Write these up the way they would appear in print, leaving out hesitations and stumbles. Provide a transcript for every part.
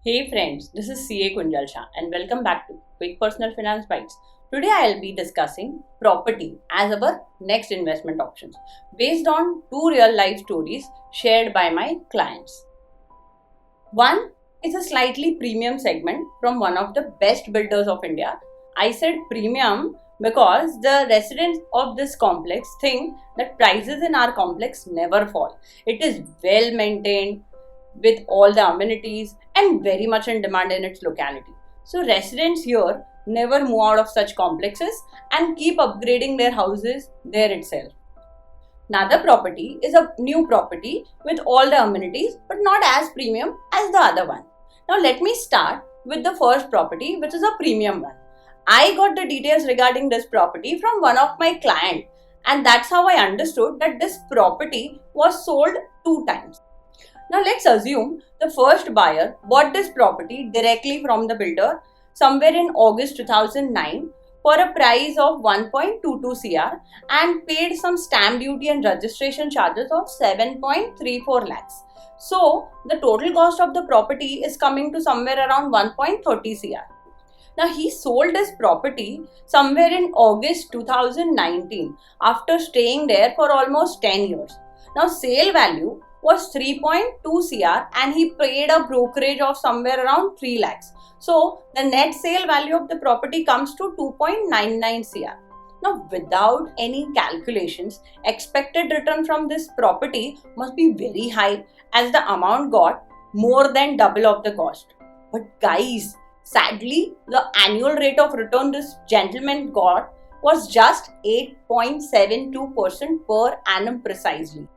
Hey friends, this is CA Kunjal Shah and welcome back to Quick Personal Finance Bites. Today I'll be discussing property as our next investment options based on two real life stories shared by my clients. One is a slightly premium segment from one of the best builders of India. I said premium because the residents of this complex think that prices in our complex never fall. It is well maintained with all the amenities and very much in demand in its locality. So residents here never move out of such complexes and keep upgrading their houses there itself. Another property is a new property with all the amenities but not as premium as the other one. Now let me start with the first property, which is a premium one. I got the details regarding this property from one of my clients, and that's how I understood that this property was sold two times. Now let's assume the first buyer bought this property directly from the builder somewhere in August 2009 for a price of 1.22 crore and paid some stamp duty and registration charges of 7.34 lakhs. So the total cost of the property is coming to somewhere around 1.30 crore. Now he sold his property somewhere in August 2019 after staying there for almost 10 years. Now sale value was 3.2 crore and he paid a brokerage of somewhere around 3 lakhs. So the net sale value of the property comes to 2.99 crore. Now without any calculations, expected return from this property must be very high as the amount got more than double of the cost. But guys, sadly, the annual rate of return this gentleman got was just 8.72% per annum precisely.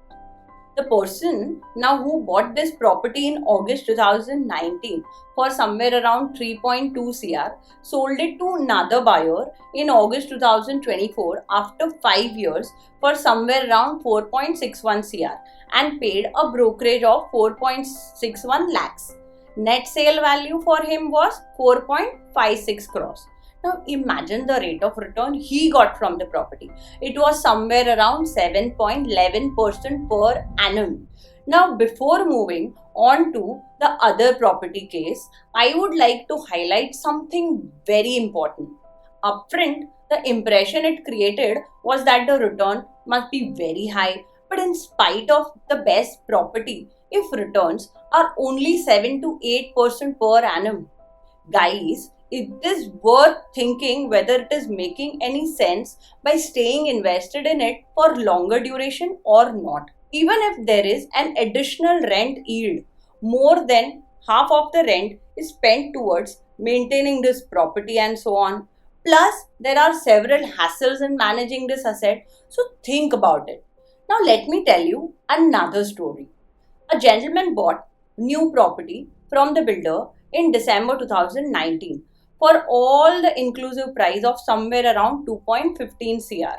The person now who bought this property in August 2019 for somewhere around 3.2 crore sold it to another buyer in August 2024 after 5 years for somewhere around 4.61 crore and paid a brokerage of 4.61 lakhs. Net sale value for him was 4.56 crores. Now imagine the rate of return he got from the property. It was somewhere around 7.11% per annum. Now before moving on to the other property case, I would like to highlight something very important. Upfront, the impression it created was that the return must be very high, but in spite of the best property, if returns are only 7 to 8% per annum, guys, it is worth thinking whether it is making any sense by staying invested in it for longer duration or not. Even if there is an additional rent yield, more than half of the rent is spent towards maintaining this property and so on. Plus, there are several hassles in managing this asset, so think about it. Now, let me tell you another story. A gentleman bought new property from the builder in December 2019 for all the inclusive price of somewhere around 2.15 crore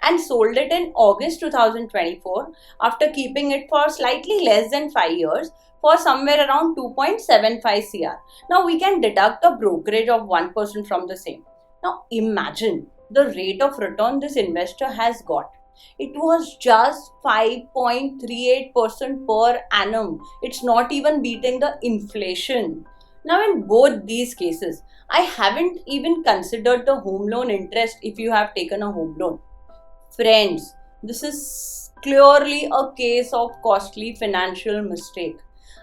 and sold it in August 2024 after keeping it for slightly less than 5 years for somewhere around 2.75 crore. Now we can deduct a brokerage of 1% from the same. Now imagine the rate of return this investor has got. It was just 5.38% per annum. It's not even beating the inflation. Now in both these cases, I haven't even considered the home loan interest if you have taken a home loan. Friends, this is clearly a case of costly financial mistake.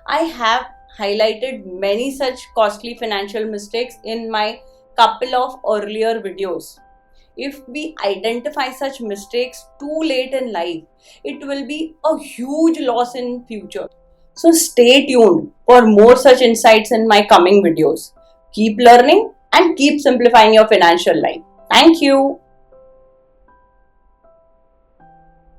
I have highlighted many such costly financial mistakes in my couple of earlier videos. If we identify such mistakes too late in life, it will be a huge loss in future. So stay tuned for more such insights in my coming videos. Keep learning and keep simplifying your financial life. Thank you.